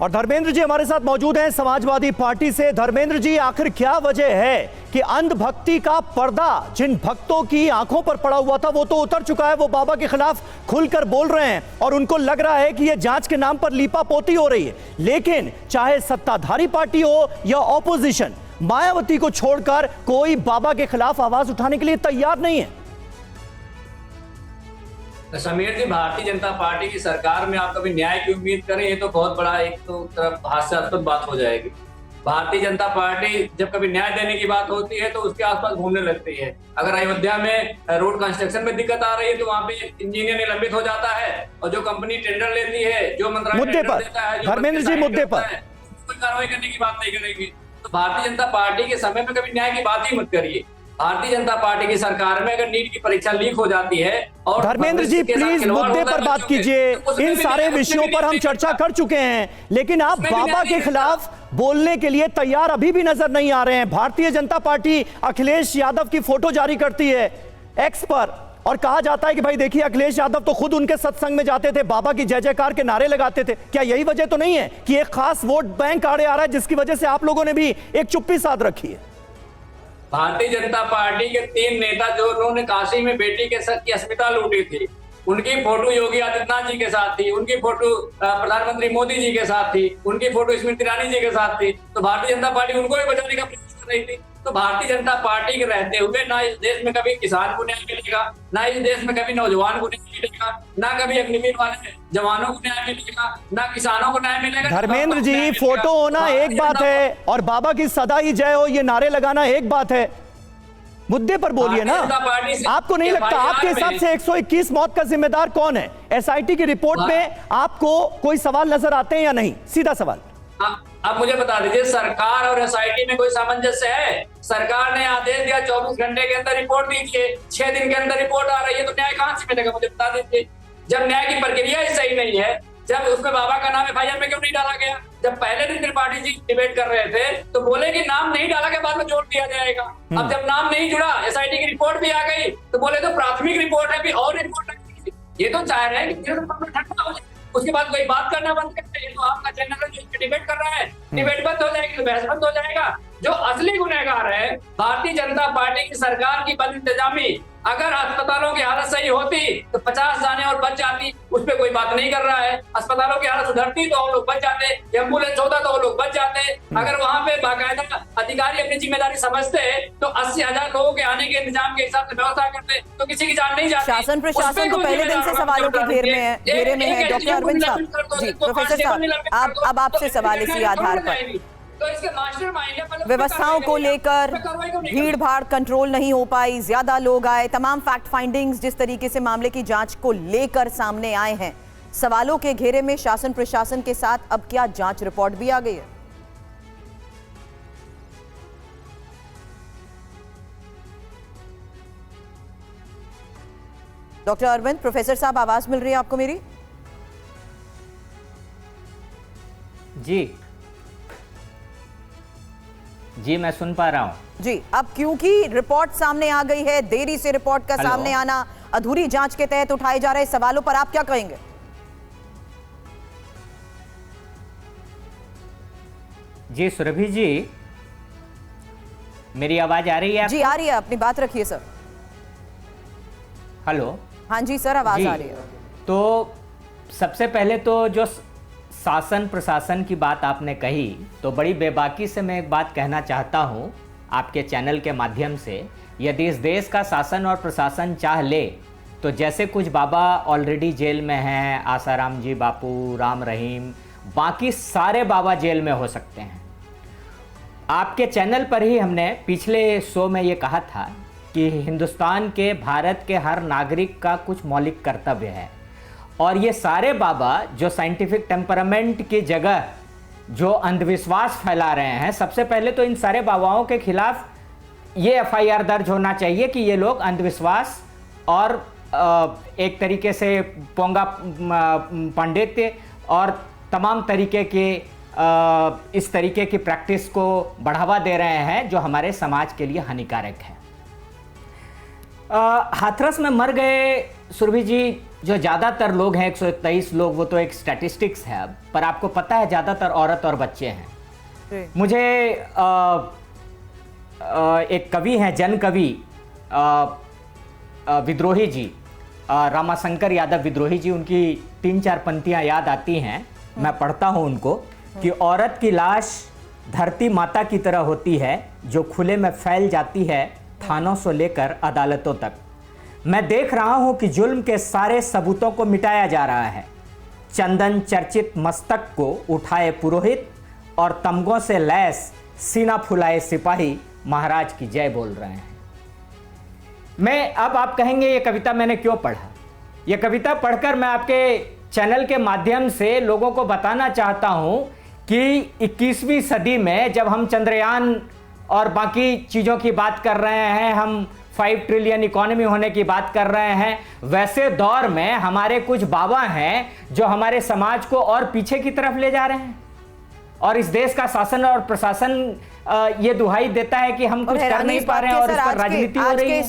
और धर्मेंद्र जी हमारे साथ मौजूद हैं समाजवादी पार्टी से। धर्मेंद्र जी, आखिर क्या वजह है कि अंधभक्ति का पर्दा जिन भक्तों की आंखों पर पड़ा हुआ था वो तो उतर चुका है, वो बाबा के खिलाफ खुलकर बोल रहे हैं और उनको लग रहा है कि ये जांच के नाम पर लीपापोती हो रही है। लेकिन चाहे सत्ताधारी पार्टी हो या ऑपोजिशन, मायावती को छोड़कर कोई बाबा के खिलाफ आवाज उठाने के लिए तैयार नहीं है। समीर जी, भारतीय जनता पार्टी की सरकार में आप कभी न्याय की उम्मीद करें, ये तो बहुत बड़ा एक तो तरफ हास्यास्पद बात हो जाएगी। भारतीय जनता पार्टी जब कभी न्याय देने की बात होती है तो उसके आसपास घूमने लगती है। अगर अयोध्या में रोड कंस्ट्रक्शन में दिक्कत आ रही है तो वहाँ पे इंजीनियर निलंबित हो जाता है और जो कंपनी टेंडर लेती है, जो मंत्रालय टेंडर देता है, धर्मेंद्र जी मुद्दे पर कोई कार्रवाई करने की बात नहीं करेगी। तो भारतीय जनता पार्टी के समय में कभी न्याय की बात ही मत करिए। भारतीय जनता पार्टी की सरकार में अगर नीट की परीक्षा लीक हो जाती है और धर्मेंद्र जी प्लीज मुद्दे पर बात कीजिए। इन सारे विषयों पर हम चर्चा कर चुके हैं, लेकिन आप बाबा के खिलाफ बोलने के लिए तैयार अभी भी नजर नहीं आ रहे हैं। भारतीय जनता पार्टी अखिलेश यादव की फोटो जारी करती है एक्स पर और कहा जाता है कि भाई देखिए, अखिलेश यादव तो खुद उनके सत्संग में जाते थे, बाबा की जय जयकार के नारे लगाते थे। क्या यही वजह तो नहीं है कि एक खास वोट बैंक आड़े आ रहा है जिसकी वजह से आप लोगों ने भी एक चुप्पी साध रखी है? भारतीय जनता पार्टी के 3 नेता जो उन्होंने काशी में बेटी के साथ की अस्मिता लूटी थी, उनकी फोटो योगी आदित्यनाथ जी के साथ थी, उनकी फोटो प्रधानमंत्री मोदी जी के साथ थी, उनकी फोटो स्मृति ईरानी जी के साथ थी। तो भारतीय जनता पार्टी उनको भी बचाने का प्रयास कर रही थी। तो भारतीय जनता पार्टी के रहते हुए ना इस देश में कभी किसान को न्याय मिलेगा, ना इस देश में कभी नौजवान को न्याय मिलेगा, ना कभी अग्निवीर वाले जवानों को न्याय मिलेगा, ना किसानों को न्याय मिलेगा। धर्मेंद्र जी, फोटो होना एक बात है और बाबा की सदा ही जय हो ये नारे लगाना एक बात है। मुद्दे पर बोलिए ना। आपको नहीं लगता, आपके हिसाब से 121 मौत का जिम्मेदार कौन है? एसआईटी की रिपोर्ट में आपको कोई सवाल नजर आते हैं या नहीं? सीधा सवाल। आप मुझे बता दीजिए, सरकार और एसआईटी में कोई सामंजस्य है? सरकार ने आदेश दिया 24 घंटे के अंदर रिपोर्ट दीजिए, 6 दिन के अंदर रिपोर्ट आ रही है, तो न्याय कहां से मिलेगा? मुझे बता दीजिए। जब न्याय की प्रक्रिया ही सही नहीं है, जब उसमें बाबा का नाम एफआईआर में क्यों नहीं डाला गया? जब पहले दिन त्रिपाठी जी डिबेट कर रहे थे तो बोले कि नाम नहीं डाला के बाद में जोड़ दिया जाएगा। अब जब नाम नहीं जुड़ा, एसआईटी की रिपोर्ट भी आ गई, तो बोले तो प्राथमिक रिपोर्ट है, भी और रिपोर्ट। ये तो चाह रहे हैं कि ठंडा हो जाए, उसके बाद कोई बात करना बंद करते हैं। तो आपका चैनल है जो डिबेट कर रहा है, डिबेट बंद हो जाएगी तो बहस बंद हो जाएगा। जो असली गुनहगार है भारतीय जनता पार्टी की सरकार की बद इंतजामी। अगर अस्पतालों की हालत सही होती तो 50 जाने और बच जाती, उस पर कोई बात नहीं कर रहा है। अस्पतालों की हालत सुधरती तो वो लोग बच जाते, एम्बुलेंस होता तो वो लोग बच जाते। अगर वहां पे बाकायदा अधिकारी अपनी जिम्मेदारी समझते तो 80,000 लोगों के आने के इंतजाम के हिसाब से व्यवस्था करते तो किसी की जान नहीं जाती। शासन प्रशासन तो पहले दिन से सवालों के घेरे में है। डॉक्टर अरविंद साहब जी, प्रोफेसर साहब, अब आपसे सवाल इसी आधार पर, तो इसके मास्टरमाइंड व्यवस्थाओं को लेकर भीड़ भाड़ कंट्रोल नहीं हो पाई, ज्यादा लोग आए, तमाम फैक्ट फाइंडिंग्स जिस तरीके से मामले की जांच को लेकर सामने आए हैं, सवालों के घेरे में शासन प्रशासन के साथ अब क्या जांच रिपोर्ट भी आ गई है? डॉक्टर अरविंद, प्रोफेसर साहब, आवाज मिल रही है आपको मेरी? जी, मैं सुन पा रहा हूं जी। अब क्योंकि रिपोर्ट सामने आ गई है, देरी से रिपोर्ट का सामने आना, अधूरी जांच के तहत उठाए जा रहे सवालों पर आप क्या कहेंगे? जी सुरभि जी, मेरी आवाज आ रही है आपको? जी आ रही है, अपनी बात रखिए सर। हेलो। हाँ जी सर, आवाज आ रही है। तो सबसे पहले तो जो शासन प्रशासन की बात आपने कही, तो बड़ी बेबाकी से मैं एक बात कहना चाहता हूं आपके चैनल के माध्यम से। यदि इस देश का शासन और प्रशासन चाह ले तो जैसे कुछ बाबा ऑलरेडी जेल में हैं, आसाराम जी बापू, राम रहीम, बाकी सारे बाबा जेल में हो सकते हैं। आपके चैनल पर ही हमने पिछले शो में ये कहा था कि हिंदुस्तान के, भारत के हर नागरिक का कुछ मौलिक कर्तव्य है, और ये सारे बाबा जो साइंटिफिक टेम्परामेंट की जगह जो अंधविश्वास फैला रहे हैं, सबसे पहले तो इन सारे बाबाओं के खिलाफ ये एफआईआर दर्ज होना चाहिए कि ये लोग अंधविश्वास और एक तरीके से पोंगा पांडित्य और तमाम तरीके के इस तरीके की प्रैक्टिस को बढ़ावा दे रहे हैं जो हमारे समाज के लिए हानिकारक है। हाथरस में मर गए सुरभि जी जो ज़्यादातर लोग हैं 123 लोग, वो तो एक स्टैटिस्टिक्स है अब, पर आपको पता है ज़्यादातर औरत और बच्चे हैं। मुझे एक कवि हैं, जन कवि विद्रोही जी, रामाशंकर यादव विद्रोही जी, उनकी 3-4 पंक्तियां याद आती हैं, मैं पढ़ता हूं उनको कि औरत की लाश धरती माता की तरह होती है, जो खुले में फैल जाती है थानों से लेकर अदालतों तक। मैं देख रहा हूं कि जुल्म के सारे सबूतों को मिटाया जा रहा है। चंदन चर्चित मस्तक को उठाए पुरोहित और तमगों से लैस सीना फुलाए सिपाही महाराज की जय बोल रहे हैं। मैं अब आप कहेंगे ये कविता मैंने क्यों पढ़ा? ये कविता पढ़कर मैं आपके चैनल के माध्यम से लोगों को बताना चाहता हूं कि 21वीं सदी में जब हम चंद्रयान और बाकी चीज़ों की बात कर रहे हैं, हम 5 ट्रिलियन इकोनॉमी होने की बात कर रहे हैं, वैसे दौर में हमारे कुछ बाबा हैं जो हमारे समाज को और पीछे की तरफ ले जा रहे हैं, और इस देश का शासन और प्रशासन ये दुहाई देता है कि हम कुछ कर नहीं पा रहे हैं और इस पर राजनीति हो रही है।